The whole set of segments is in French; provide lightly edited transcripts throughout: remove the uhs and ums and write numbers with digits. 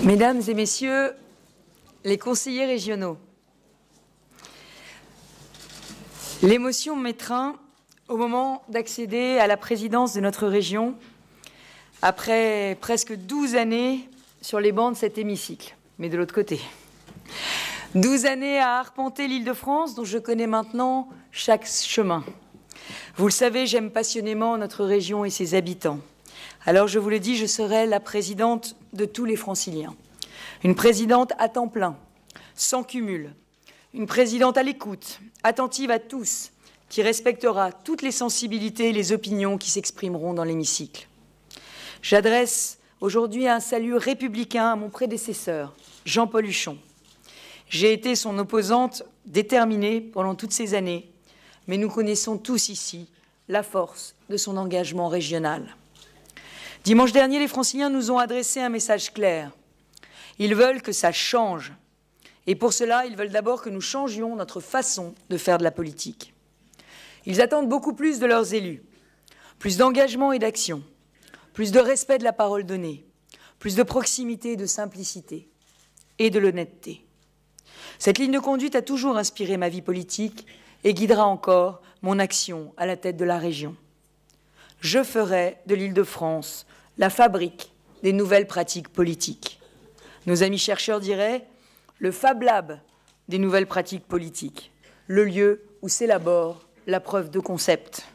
Mesdames et messieurs les conseillers régionaux, l'émotion m'étreint au moment d'accéder à la présidence de notre région après presque 12 années sur les bancs de cet hémicycle, mais de l'autre côté. 12 années à arpenter l'Île-de-France dont je connais maintenant chaque chemin. Vous le savez, j'aime passionnément notre région et ses habitants. Alors je vous le dis, je serai la présidente de tous les Franciliens. Une présidente à temps plein, sans cumul. Une présidente à l'écoute, attentive à tous, qui respectera toutes les sensibilités et les opinions qui s'exprimeront dans l'hémicycle. J'adresse aujourd'hui un salut républicain à mon prédécesseur, Jean-Paul Huchon. J'ai été son opposante déterminée pendant toutes ces années, mais nous connaissons tous ici la force de son engagement régional. Dimanche dernier, les Franciliens nous ont adressé un message clair. Ils veulent que ça change. Et pour cela, ils veulent d'abord que nous changions notre façon de faire de la politique. Ils attendent beaucoup plus de leurs élus, plus d'engagement et d'action, plus de respect de la parole donnée, plus de proximité et de simplicité, et de l'honnêteté. Cette ligne de conduite a toujours inspiré ma vie politique et guidera encore mon action à la tête de la région. Je ferai de l'Île-de-France la fabrique des nouvelles pratiques politiques. Nos amis chercheurs diraient le Fab Lab des nouvelles pratiques politiques, le lieu où s'élabore la preuve de concept.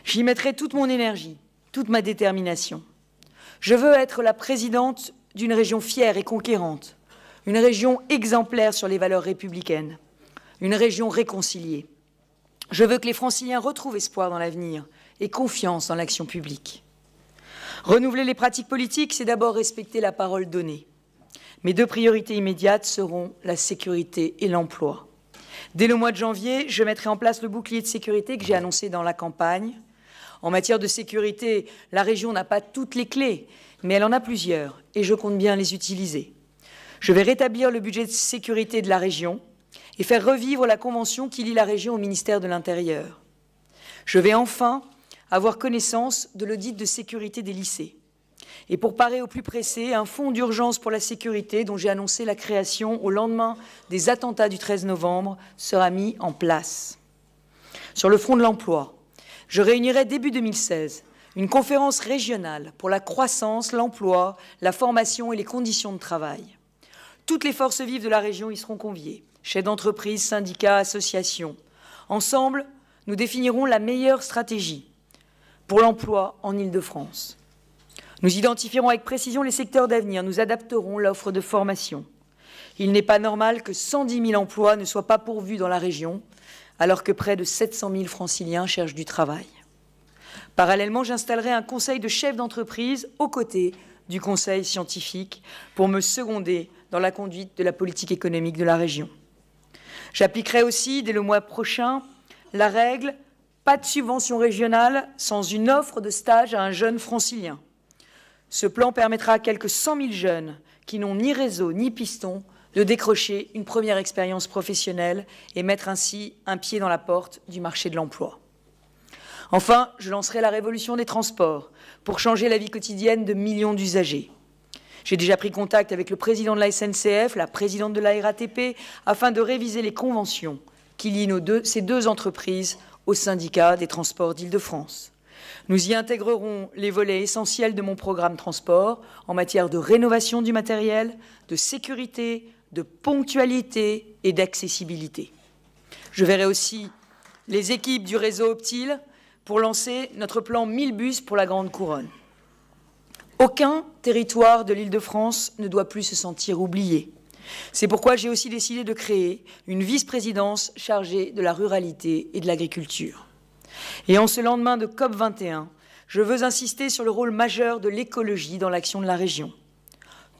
J'y mettrai toute mon énergie, toute ma détermination. Je veux être la présidente d'une région fière et conquérante, une région exemplaire sur les valeurs républicaines, une région réconciliée. Je veux que les Franciliens retrouvent espoir dans l'avenir et confiance dans l'action publique. Renouveler les pratiques politiques, c'est d'abord respecter la parole donnée. Mes deux priorités immédiates seront la sécurité et l'emploi. Dès le mois de janvier, je mettrai en place le bouclier de sécurité que j'ai annoncé dans la campagne. En matière de sécurité, la région n'a pas toutes les clés, mais elle en a plusieurs et je compte bien les utiliser. Je vais rétablir le budget de sécurité de la région et faire revivre la convention qui lie la région au ministère de l'Intérieur. Je vais enfin avoir connaissance de l'audit de sécurité des lycées. Et pour parer au plus pressé, un fonds d'urgence pour la sécurité dont j'ai annoncé la création au lendemain des attentats du 13 novembre sera mis en place. Sur le front de l'emploi, je réunirai début 2016 une conférence régionale pour la croissance, l'emploi, la formation et les conditions de travail. Toutes les forces vives de la région y seront conviées, chefs d'entreprise, syndicats, associations. Ensemble, nous définirons la meilleure stratégie pour l'emploi en Île-de-France. Nous identifierons avec précision les secteurs d'avenir, nous adapterons l'offre de formation. Il n'est pas normal que 110 000 emplois ne soient pas pourvus dans la région, alors que près de 700 000 Franciliens cherchent du travail. Parallèlement, j'installerai un conseil de chefs d'entreprise aux côtés du conseil scientifique pour me seconder dans la conduite de la politique économique de la région. J'appliquerai aussi, dès le mois prochain, la règle « pas de subvention régionale sans une offre de stage à un jeune francilien ». Ce plan permettra à quelques 100 000 jeunes qui n'ont ni réseau ni piston de décrocher une première expérience professionnelle et mettre ainsi un pied dans la porte du marché de l'emploi. Enfin, je lancerai la révolution des transports pour changer la vie quotidienne de millions d'usagers. J'ai déjà pris contact avec le président de la SNCF, la présidente de la RATP, afin de réviser les conventions qui lient ces deux entreprises au syndicat des transports d'Île-de-France. Nous y intégrerons les volets essentiels de mon programme transport en matière de rénovation du matériel, de sécurité, de ponctualité et d'accessibilité. Je verrai aussi les équipes du réseau Optile pour lancer notre plan 1000 bus pour la Grande Couronne. Aucun territoire de l'Île-de-France ne doit plus se sentir oublié. C'est pourquoi j'ai aussi décidé de créer une vice-présidence chargée de la ruralité et de l'agriculture. Et en ce lendemain de COP21, je veux insister sur le rôle majeur de l'écologie dans l'action de la région.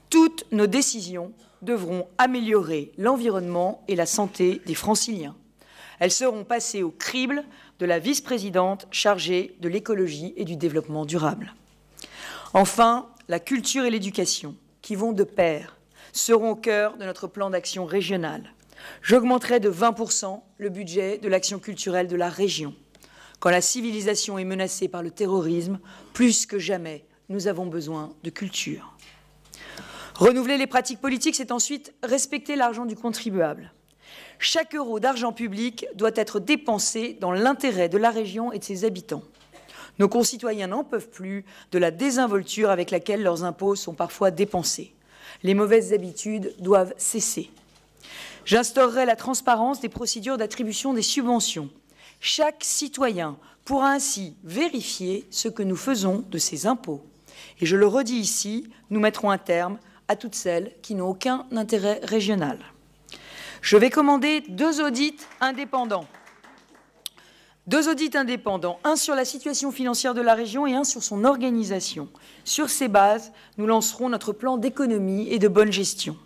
Toutes nos décisions devront améliorer l'environnement et la santé des Franciliens. Elles seront passées au crible de la vice-présidente chargée de l'écologie et du développement durable. Enfin, la culture et l'éducation, qui vont de pair, seront au cœur de notre plan d'action régional. J'augmenterai de 20% le budget de l'action culturelle de la région. Quand la civilisation est menacée par le terrorisme, plus que jamais, nous avons besoin de culture. Renouveler les pratiques politiques, c'est ensuite respecter l'argent du contribuable. Chaque euro d'argent public doit être dépensé dans l'intérêt de la région et de ses habitants. Nos concitoyens n'en peuvent plus de la désinvolture avec laquelle leurs impôts sont parfois dépensés. Les mauvaises habitudes doivent cesser. J'instaurerai la transparence des procédures d'attribution des subventions. Chaque citoyen pourra ainsi vérifier ce que nous faisons de ses impôts. Et je le redis ici, nous mettrons un terme à toutes celles qui n'ont aucun intérêt régional. Je vais commander 2 audits indépendants. 2 audits indépendants, un sur la situation financière de la région et un sur son organisation. Sur ces bases, nous lancerons notre plan d'économie et de bonne gestion.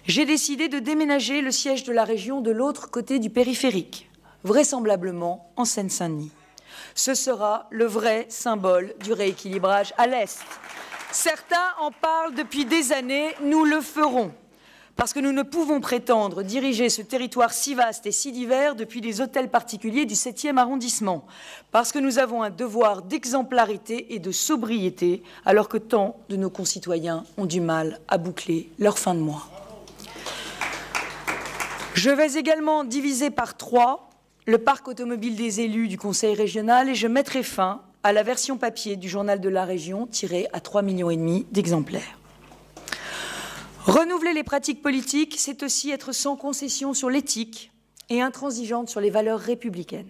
J'ai décidé de déménager le siège de la région de l'autre côté du périphérique, vraisemblablement en Seine-Saint-Denis. Ce sera le vrai symbole du rééquilibrage à l'Est. Certains en parlent depuis des années, nous le ferons. Parce que nous ne pouvons prétendre diriger ce territoire si vaste et si divers depuis des hôtels particuliers du 7e arrondissement. Parce que nous avons un devoir d'exemplarité et de sobriété, alors que tant de nos concitoyens ont du mal à boucler leur fin de mois. Je vais également diviser par 3 le parc automobile des élus du Conseil régional et je mettrai fin à la version papier du journal de la région tirée à 3,5 millions d'exemplaires. Renouveler les pratiques politiques, c'est aussi être sans concession sur l'éthique et intransigeante sur les valeurs républicaines.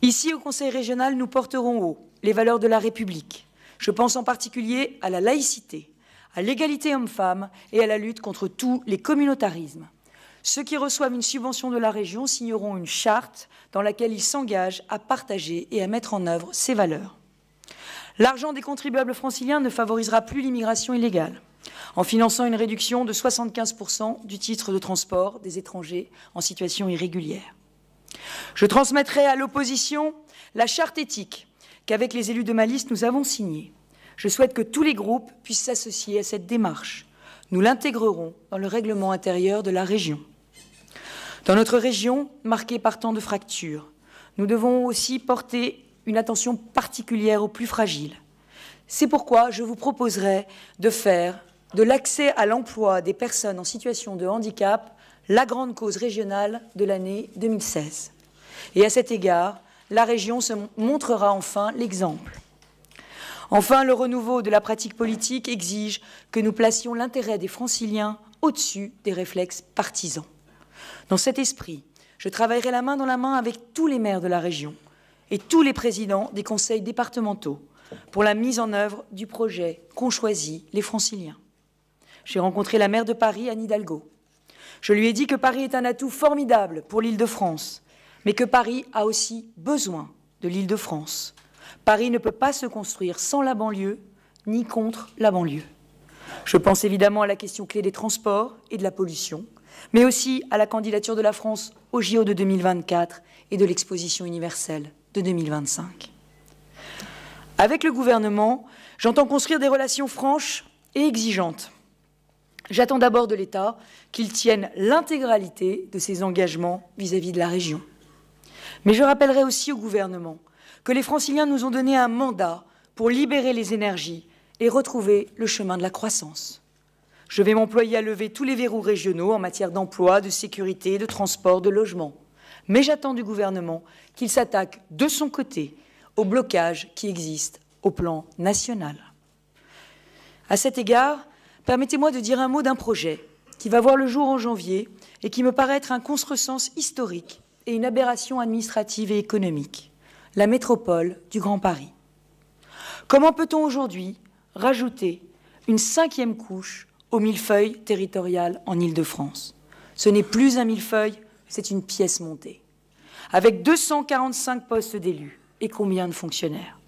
Ici, au Conseil régional, nous porterons haut les valeurs de la République. Je pense en particulier à la laïcité, à l'égalité homme-femme et à la lutte contre tous les communautarismes. Ceux qui reçoivent une subvention de la région signeront une charte dans laquelle ils s'engagent à partager et à mettre en œuvre ces valeurs. L'argent des contribuables franciliens ne favorisera plus l'immigration illégale, en finançant une réduction de 75% du titre de transport des étrangers en situation irrégulière. Je transmettrai à l'opposition la charte éthique qu'avec les élus de ma liste nous avons signée. Je souhaite que tous les groupes puissent s'associer à cette démarche. Nous l'intégrerons dans le règlement intérieur de la région. Dans notre région, marquée par tant de fractures, nous devons aussi porter une attention particulière aux plus fragiles. C'est pourquoi je vous proposerai de faire de l'accès à l'emploi des personnes en situation de handicap la grande cause régionale de l'année 2016. Et à cet égard, la région se montrera enfin l'exemple. Enfin, le renouveau de la pratique politique exige que nous placions l'intérêt des Franciliens au-dessus des réflexes partisans. Dans cet esprit, je travaillerai la main dans la main avec tous les maires de la région et tous les présidents des conseils départementaux pour la mise en œuvre du projet qu'ont choisi les Franciliens. J'ai rencontré la maire de Paris, Anne Hidalgo. Je lui ai dit que Paris est un atout formidable pour l'Île-de-France, mais que Paris a aussi besoin de l'Île-de-France. Paris ne peut pas se construire sans la banlieue, ni contre la banlieue. Je pense évidemment à la question clé des transports et de la pollution, mais aussi à la candidature de la France au JO de 2024 et de l'exposition universelle de 2025. Avec le gouvernement, j'entends construire des relations franches et exigeantes. J'attends d'abord de l'État qu'il tienne l'intégralité de ses engagements vis-à-vis de la région. Mais je rappellerai aussi au gouvernement que les Franciliens nous ont donné un mandat pour libérer les énergies et retrouver le chemin de la croissance. Je vais m'employer à lever tous les verrous régionaux en matière d'emploi, de sécurité, de transport, de logement. Mais j'attends du gouvernement qu'il s'attaque de son côté au blocage qui existe au plan national. À cet égard, permettez-moi de dire un mot d'un projet qui va voir le jour en janvier et qui me paraît être un contresens historique et une aberration administrative et économique, la métropole du Grand Paris. Comment peut-on aujourd'hui rajouter une 5e couche au millefeuille territorial en Île-de-France? Ce n'est plus un millefeuille, c'est une pièce montée, avec 245 postes d'élus et combien de fonctionnaires?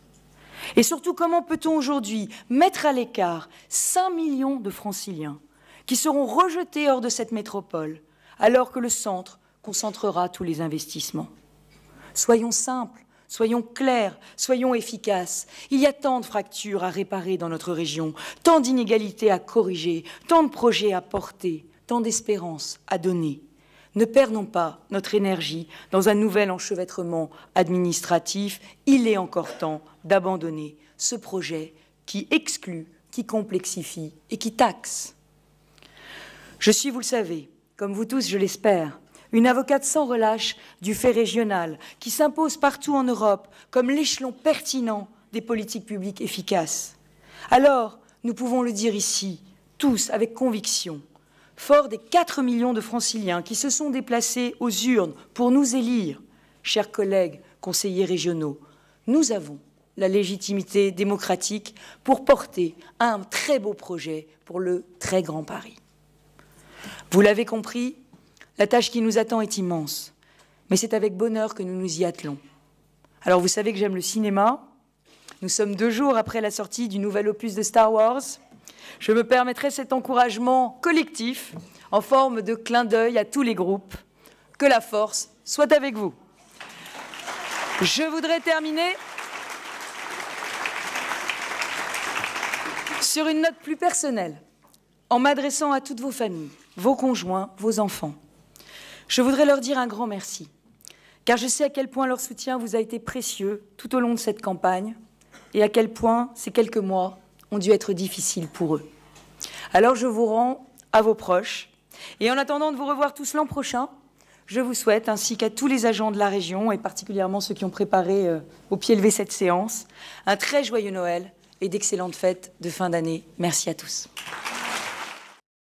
Et surtout, comment peut-on aujourd'hui mettre à l'écart 5 millions de Franciliens qui seront rejetés hors de cette métropole, alors que le centre concentrera tous les investissements? Soyons simples, soyons clairs, soyons efficaces. Il y a tant de fractures à réparer dans notre région, tant d'inégalités à corriger, tant de projets à porter, tant d'espérances à donner. Ne perdons pas notre énergie dans un nouvel enchevêtrement administratif. Il est encore temps d'abandonner ce projet qui exclut qui complexifie et qui taxe. Je suis, vous le savez, comme vous tous, je l'espère, une avocate sans relâche du fait régional qui s'impose partout en Europe comme l'échelon pertinent des politiques publiques efficaces. Alors, nous pouvons le dire ici, tous avec conviction, forts des 4 millions de franciliens qui se sont déplacés aux urnes pour nous élire, chers collègues conseillers régionaux, nous avons la légitimité démocratique pour porter un très beau projet pour le très grand Paris. Vous l'avez compris, la tâche qui nous attend est immense, mais c'est avec bonheur que nous nous y attelons. Alors vous savez que j'aime le cinéma. Nous sommes 2 jours après la sortie du nouvel opus de Star Wars. Je me permettrai cet encouragement collectif en forme de clin d'œil à tous les groupes. Que la force soit avec vous. Je voudrais terminer sur une note plus personnelle, en m'adressant à toutes vos familles, vos conjoints, vos enfants. Je voudrais leur dire un grand merci, car je sais à quel point leur soutien vous a été précieux tout au long de cette campagne et à quel point ces quelques mois ont dû être difficiles pour eux. Alors je vous rends à vos proches et en attendant de vous revoir tous l'an prochain, je vous souhaite, ainsi qu'à tous les agents de la région et particulièrement ceux qui ont préparé au pied levé cette séance, un très joyeux Noël et d'excellentes fêtes de fin d'année. Merci à tous.